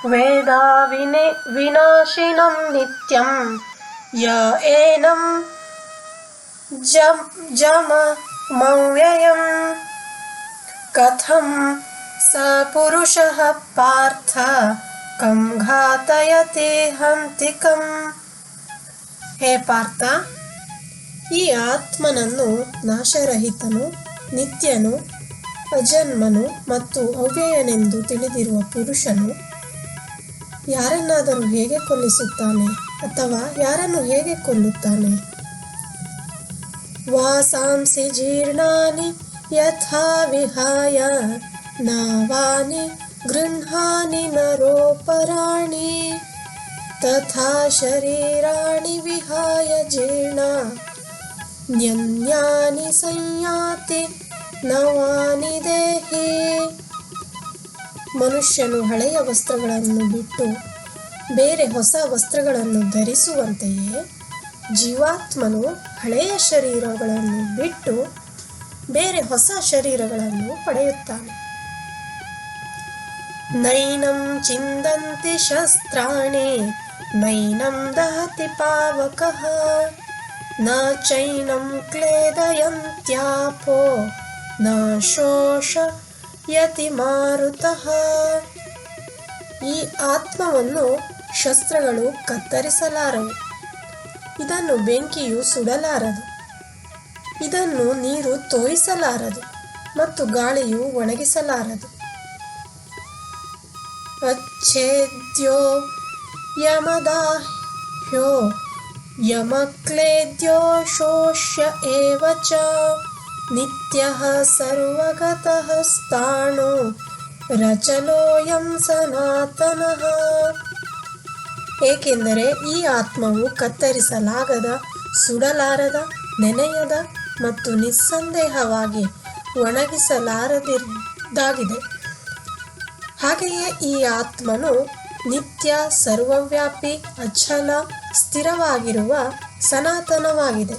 ವೇದಾ ವಿನಾಶಿನಂ ನಿತ್ಯಂ ಯ ಏನಂ ಜಮಮವ್ಯಯಂ ಕಥಂ ಸ ಪುರುಷಃ ಪಾರ್ಥ ಕಂ ಘಾತಯತೆ ಹಂತಿಕಂ. ಹೇ ಪಾರ್ಥ, ಈ ಆತ್ಮನನ್ನು ನಾಶರಹಿತನು, ನಿತ್ಯನು, ಅಜನ್ಮನು ಮತ್ತು ಅವ್ಯಯನೆಂದು ತಿಳಿದಿರುವ ಪುರುಷನು ಯಾರನ್ನಾದರೂ ಹೇಗೆ ಕೊಲ್ಲಿಸುತ್ತಾನೆ ಅಥವಾ ಯಾರನ್ನು ಹೇಗೆ ಕೊಲ್ಲುತ್ತಾನೆ? ವಾಸಾಂಸಿ ಜೀರ್ಣಾನಿ ಯಥಾ ವಿಹಾಯ ನಾವಾನಿ ಗೃಹಾಣಿ ನರೋಪರಾಣಿ ತಥಾ ಶರೀರಾಣಿ ವಿಹಾಯ ಜೀರ್ಣ ನ್ಯನ್ಯಾನಿ ಸಂಯಾತಿ ನವಾನಿ ದೇಹಿ. ಮನುಷ್ಯನು ಹಳೆಯ ವಸ್ತ್ರಗಳನ್ನು ಬಿಟ್ಟು ಬೇರೆ ಹೊಸ ವಸ್ತ್ರಗಳನ್ನು ಧರಿಸುವಂತೆಯೇ ಜೀವಾತ್ಮನು ಹಳೆಯ ಶರೀರಗಳನ್ನು ಬಿಟ್ಟು ಬೇರೆ ಹೊಸ ಶರೀರಗಳನ್ನು ಪಡೆಯುತ್ತಾನೆ. ನೈನಂ ಚಿಂದಂತಿ ಶಸ್ತ್ರಾಣಿ ನೈನಂ ದಹತಿ ಪಾವಕಃ ನ ಚೈನಂ ಕ್ಲೇದಯಂತ್ಯಾಪೋ ನ ಶೋಷಯತಿ ಮಾರುತಃ. ಈ ಆತ್ಮವನ್ನು ಶಸ್ತ್ರಗಳು ಕತ್ತರಿಸಲಾರವು, ಇದನ್ನು ಬೆಂಕಿಯು ಸುಡಲಾರದು, ಇದನ್ನು ನೀರು ತೋಯಿಸಲಾರದು ಮತ್ತು ಗಾಳಿಯು ಒಣಗಿಸಲಾರದು. ಅಚ್ಛೇದ್ಯೋ ಯಮದಾಹ್ಯೋ ಯಮಕ್ಲೇದ್ಯೋ ಶೋಷ್ಯ ಏವ ಚ ನಿತ್ಯಃ ಸರ್ವಗತಃ ಸ್ಥಾಣೋ ರಚಲೋಯಂ ಸನಾತನಃ. ಏಕೆಂದರೆ ಈ ಆತ್ಮವು ಕತ್ತರಿಸಲಾಗದ, ಸುಡಲಾರದ, ನೆನೆಯದ ಮತ್ತು ನಿಸ್ಸಂದೇಹವಾಗಿ ಒಣಗಿಸಲಾರದಾಗಿದೆ. ಹಾಗೆಯೇ ಈ ಆತ್ಮನು ನಿತ್ಯ, ಸರ್ವವ್ಯಾಪಿ, ಅಚಲ, ಸ್ಥಿರವಾಗಿರುವ ಸನಾತನವಾಗಿದೆ.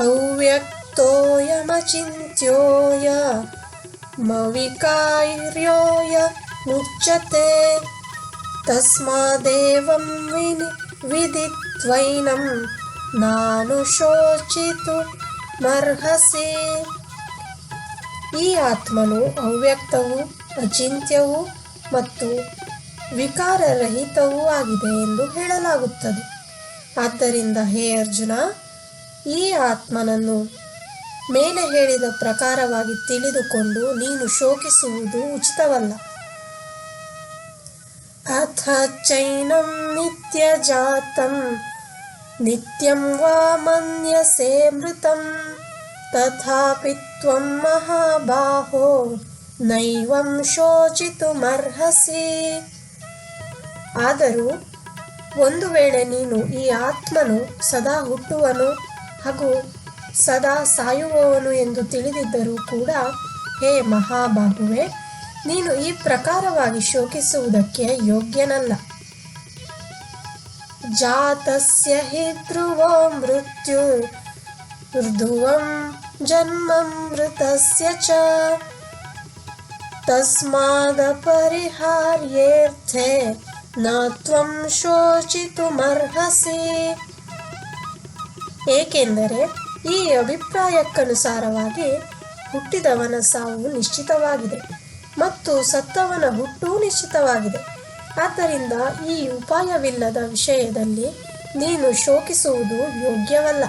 ಅವ್ಯಕ್ತೋಯಮಚಿಂತ್ಯೋಯ ಮವಿಕಾರ್ಯೋಯ ಮುಚ್ಯತೆ ತಸ್ಮಾದೇವಂ ವಿದಿತ್ವೈನಂ ನಾನುಶೋಚಿತು ಮರ್ಹಸಿ. ಈ ಆತ್ಮನು ಅವ್ಯಕ್ತವೂ ಅಚಿಂತ್ಯವೂ ಮತ್ತು ವಿಕಾರರಹಿತವೂ ಆಗಿದೆ ಎಂದು ಹೇಳಲಾಗುತ್ತದೆ. ಆದ್ದರಿಂದ ಹೇ ಅರ್ಜುನ, ಈ ಆತ್ಮನನ್ನು ಮೇಲೆ ಹೇಳಿದ ಪ್ರಕಾರವಾಗಿ ತಿಳಿದುಕೊಂಡು ನೀನು ಶೋಕಿಸುವುದು ಉಚಿತವಲ್ಲ. ಅಥ ಚೈನಂ ನಿತ್ಯಜಾತಂ ನಿತ್ಯಂ ವಾ ಮನ್ಯಸೇ ಮೃತಂ ತಥಾಪಿ ತ್ವಂ ಮಹಾಬಾಹೋ ನೈವಂ ಶೋಚಿತುಮರ್ಹಸಿ. ಆದರೂ ಒಂದು ವೇಳೆ ನೀನು ಈ ಆತ್ಮನು ಸದಾ ಹುಟ್ಟುವನು ಹಾಗೂ ಸದಾ ಸಾಯುವವನು ಎಂದು ತಿಳಿದಿದ್ದರೂ ಕೂಡ, ಹೇ ಮಹಾಬಾಹುವೆ, ನೀನು ಈ ಪ್ರಕಾರವಾಗಿ ಶೋಕಿಸುವುದಕ್ಕೆ ಯೋಗ್ಯನಲ್ಲ. ಜಾತಸ್ಯ ಹಿ ಧ್ರುವೋ ಮೃತ್ಯುರ್ಧ್ರುವಂ ಜನ್ಮಮೃತಸ್ಯ ಚ ತಸ್ಮಾದಪರಿಹಾರ್ಯೇರ್ಥೇ ನ ತ್ವಂ ಶೋಚಿತುಮರ್ಹಸಿ. ಏಕೆಂದರೆ ಈ ಅಭಿಪ್ರಾಯಕ್ಕನುಸಾರವಾಗಿ ಹುಟ್ಟಿದವನ ಸಾವು ನಿಶ್ಚಿತವಾಗಿದೆ ಮತ್ತು ಸತ್ತವನ ಹುಟ್ಟು ನಿಶ್ಚಿತವಾಗಿದೆ. ಆದ್ದರಿಂದ ಈ ಉಪಾಯವಿಲ್ಲದ ವಿಷಯದಲ್ಲಿ ನೀನು ಶೋಕಿಸುವುದು ಯೋಗ್ಯವಲ್ಲ.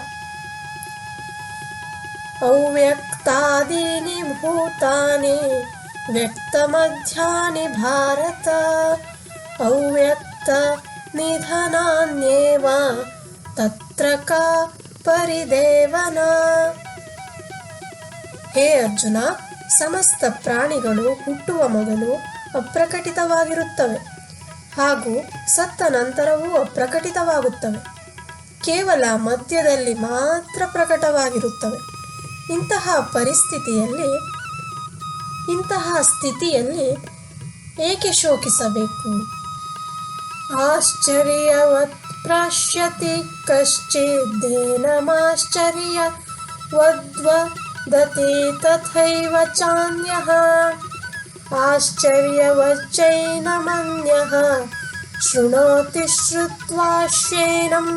ಅವ್ಯಕ್ತಾದೀನಿ ಭೂತಾನಿ ವ್ಯಕ್ತಮಧ್ಯಾನಿ ಭಾರತ ಅವ್ಯಕ್ತ ನಿಧನಾನ್ಯೇವ ತತ್ರ ಕಾ ಪರಿದೇವನ. ಹೇ ಅರ್ಜುನ, ಸಮಸ್ತ ಪ್ರಾಣಿಗಳು ಹುಟ್ಟುವ ಮೊದಲು ಅಪ್ರಕಟಿತವಾಗಿರುತ್ತವೆ ಹಾಗೂ ಸತ್ತ ನಂತರವೂ ಅಪ್ರಕಟಿತವಾಗುತ್ತವೆ. ಕೇವಲ ಮಧ್ಯದಲ್ಲಿ ಮಾತ್ರ ಪ್ರಕಟವಾಗಿರುತ್ತವೆ. ಇಂತಹ ಸ್ಥಿತಿಯಲ್ಲಿ ಏಕೆ ಶೋಕಿಸಬೇಕು? ಆಶ್ಚರ್ಯವತ್ ಪಶ್ಯತಿ ಕಶ್ಚಿದ್ದೇನಮಾಶ್ಚರ್ಯವದ್ವ ದತಿ ತಥೈವ ಚಾನ್ಯಃ ಆಶ್ಚರ್ಯವಚ್ಚೈನಮನ್ಯಃ ಶೃಣೋತಿ ಶ್ರುತ್ವಾಶ್ಯೇನಂ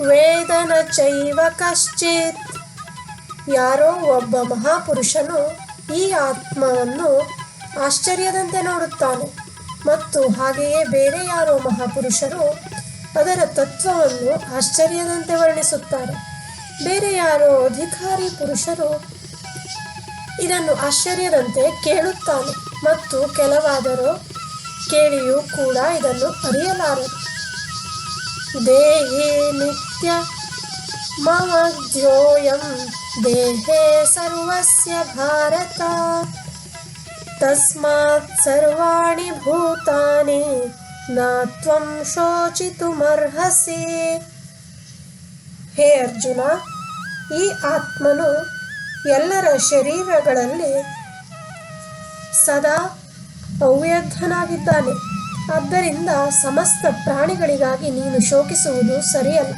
ವೇದ ನ ಚೈವ ಕಶ್ಚಿತ್. ಯಾರೋ ಒಬ್ಬ ಮಹಾಪುರುಷನು ಈ ಆತ್ಮವನ್ನು ಆಶ್ಚರ್ಯದಂತೆ ನೋಡುತ್ತಾನೆ ಮತ್ತು ಹಾಗೆಯೇ ಬೇರೆ ಯಾರೋ ಮಹಾಪುರುಷರು ಅದರ ತತ್ವವನ್ನು ಆಶ್ಚರ್ಯದಂತೆ ವರ್ಣಿಸುತ್ತಾರೆ. ಬೇರೆ ಯಾರೋ ಅಧಿಕಾರಿ ಪುರುಷರು ಇದನ್ನು ಆಶ್ಚರ್ಯದಂತೆ ಕೇಳುತ್ತಾನೆ ಮತ್ತು ಕೆಲವಾದರೂ ಕೇಳಿಯೂ ಕೂಡ ಇದನ್ನು ಅರಿಯಲಾರರು. ದೇಹಿ ನಿತ್ಯ ಮಮಧ್ಯೋಯಂ ದೇಹೇ ಸರ್ವಸ್ಯ ಭಾರತ ತಸ್ಮಾತ್ ಸರ್ವಾಣಿ ಭೂತಾನಿ ನ ತ್ವಂ ಶೋಚಿತುಮರ್ಹಸಿ. ಹೇ ಅರ್ಜುನ, ಈ ಆತ್ಮನು ಎಲ್ಲರ ಶರೀರಗಳಲ್ಲಿ ಸದಾ ಅವ್ಯರ್ಥನಾಗಿದ್ದಾನೆ. ಆದ್ದರಿಂದ ಸಮಸ್ತ ಪ್ರಾಣಿಗಳಿಗಾಗಿ ನೀನು ಶೋಕಿಸುವುದು ಸರಿಯಲ್ಲ.